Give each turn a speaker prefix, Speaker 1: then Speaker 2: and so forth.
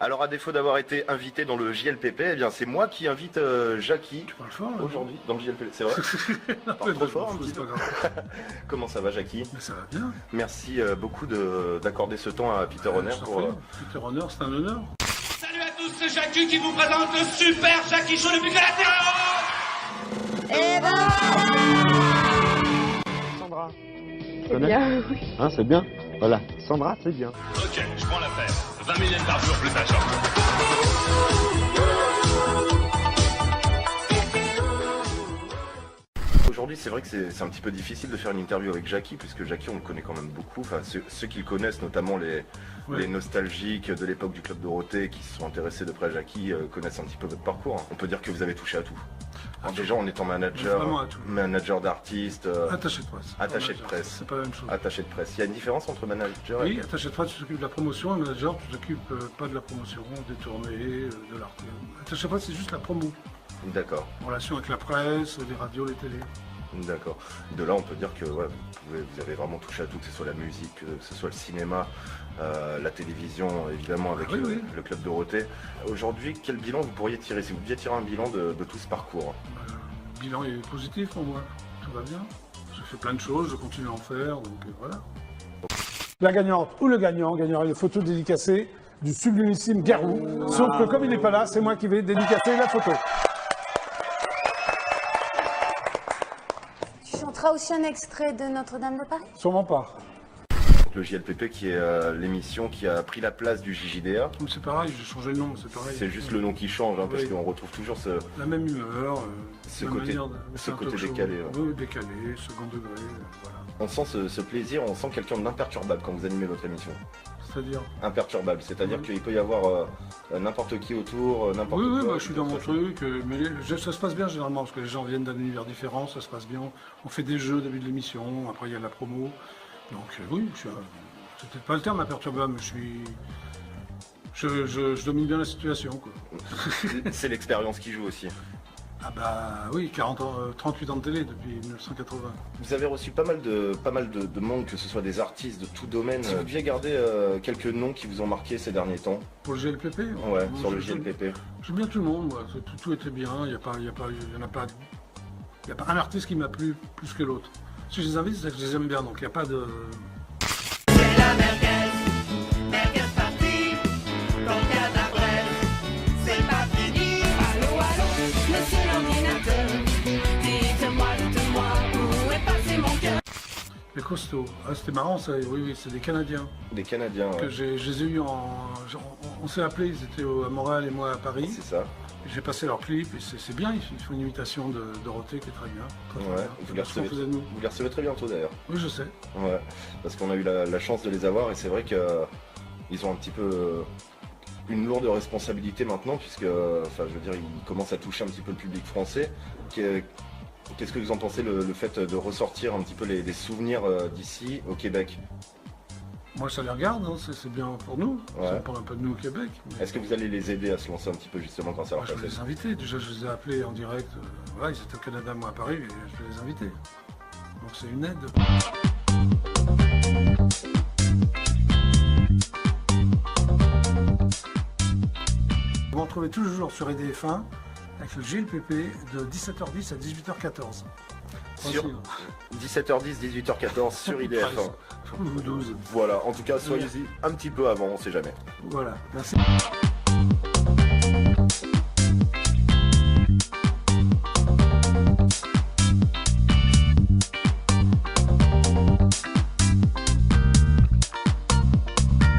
Speaker 1: Alors à défaut d'avoir été invité dans le JLPP, eh bien c'est moi qui invite Jackie aujourd'hui dans le JLPP. C'est vrai? Parle trop fort un petit peu. Comment ça va Jackie?
Speaker 2: Ça va bien.
Speaker 1: Merci beaucoup d'accorder ce temps à Peter Honner.
Speaker 2: Peter Honner, c'est un honneur.
Speaker 3: Salut à tous, c'est Jackie qui vous présente le super Jackie Show depuis que la terre.
Speaker 4: Et ben
Speaker 5: Sandra.
Speaker 4: C'est bien, oui.
Speaker 5: Hein, c'est bien. Voilà, Sandra, c'est bien.
Speaker 3: Ok, je prends l'affaire. 20 millions par jour plus d'achat.
Speaker 1: Aujourd'hui, c'est vrai que c'est un petit peu difficile de faire une interview avec Jackie, puisque Jackie, on le connaît quand même beaucoup. Enfin, ceux qui le connaissent, notamment les nostalgiques de l'époque du Club Dorothée, qui se sont intéressés de près à Jackie, connaissent un petit peu votre parcours. On peut dire que vous avez touché à tout. Alors déjà, en étant manager d'artistes,
Speaker 2: Attaché de presse.
Speaker 1: Attaché de presse. C'est
Speaker 2: pas la même chose.
Speaker 1: Attaché de presse. Il y a une différence entre manager
Speaker 2: Oui, attaché de presse, tu t'occupes de la promotion, et manager, tu t'occupes pas de la promotion, des tournées, de l'art. Attaché de presse, c'est juste la promo.
Speaker 1: D'accord.
Speaker 2: En relation avec la presse, les radios, les télés.
Speaker 1: D'accord. De là, on peut dire que ouais, vous avez vraiment touché à tout, que ce soit la musique, que ce soit le cinéma, la télévision, évidemment, avec le Club Dorothée. Aujourd'hui, quel bilan vous pourriez tirer, si vous deviez tirer un bilan de tout ce parcours?
Speaker 2: Le bilan est positif pour moi, tout va bien. J'ai fait plein de choses, je continue à en faire, donc voilà.
Speaker 6: La gagnante ou le gagnant gagnera une photo dédicacée du sublimissime Garou. Sauf que comme il n'est pas là, c'est moi qui vais dédicacer la photo.
Speaker 4: Tu chanteras aussi un extrait de Notre-Dame de Paris?
Speaker 6: Sûrement pas.
Speaker 1: Le JLPP qui est l'émission qui a pris la place du JJDA.
Speaker 2: C'est pareil, j'ai changé le nom, c'est pareil.
Speaker 1: C'est juste le nom qui change, hein, parce qu'on retrouve toujours
Speaker 2: la même humeur,
Speaker 1: ce côté décalé.
Speaker 2: Oui, décalé, second degré, voilà.
Speaker 1: On sent ce plaisir, on sent quelqu'un d'imperturbable quand vous animez votre émission.
Speaker 2: C'est-à-dire
Speaker 1: imperturbable, c'est-à-dire qu'il peut y avoir n'importe qui autour, n'importe quoi.
Speaker 2: Oui, bah, je suis dans mon truc, mais ça se passe bien généralement, parce que les gens viennent d'un univers différent, ça se passe bien. On fait des jeux au début de l'émission, après il y a la promo. Donc oui, c'est peut-être pas le terme imperturbable, mais je domine bien la situation, quoi.
Speaker 1: C'est l'expérience qui joue aussi.
Speaker 2: Ah bah oui, 38 ans de télé depuis 1980.
Speaker 1: Vous avez reçu pas mal de monde, que ce soit des artistes de tout domaine. Si vous deviez garder quelques noms qui vous ont marqué ces derniers temps.
Speaker 2: Pour le JLPP?
Speaker 1: Ouais, sur le JLPP.
Speaker 2: J'aime bien tout le monde, moi. Tout était bien, il n'y a pas un artiste qui m'a plu plus que l'autre. Si je les invite, c'est que je les aime bien, donc il n'y a pas de...
Speaker 3: C'est la merguez partie, donc à la brève, c'est pas fini. Allô, monsieur l'ordinateur, dites-moi, où est passé mon cœur?
Speaker 2: Les costauds. Ah, c'était marrant, ça, oui, c'est des Canadiens.
Speaker 1: Des Canadiens,
Speaker 2: que je les ai eus on s'est appelés, ils étaient à Montréal et moi à Paris.
Speaker 1: C'est ça.
Speaker 2: J'ai passé leur clip et c'est bien, ils font une imitation de Dorothée qui est très bien.
Speaker 1: Ouais, vous les recevez très bientôt d'ailleurs.
Speaker 2: Oui, je sais.
Speaker 1: Ouais, parce qu'on a eu la chance de les avoir et c'est vrai qu'ils ont un petit peu une lourde responsabilité maintenant, puisque, enfin, je veux dire, ils commencent à toucher un petit peu le public français. Qu'est-ce que vous en pensez, le fait de ressortir un petit peu les souvenirs d'ici au Québec?
Speaker 2: Moi, ça les regarde, hein, c'est bien pour nous.
Speaker 1: Ouais.
Speaker 2: Ça parle un peu de nous au Québec. Mais...
Speaker 1: Est-ce que vous allez les aider à se lancer un petit peu justement quand ça leur
Speaker 2: passe? Je vais les inviter. Déjà, je les ai appelés en direct. Voilà, ils étaient au Canada, moi à Paris, et je vais les inviter. Donc c'est une aide. Vous m'en trouvez toujours sur EDF1 avec le JLPP de 17h10 à 18h14.
Speaker 1: Sur 17h10, 18h14 sur IDF1.
Speaker 2: Ou 12.
Speaker 1: Voilà, en tout cas, soyez-y un petit peu avant, on sait jamais.
Speaker 2: Voilà, merci.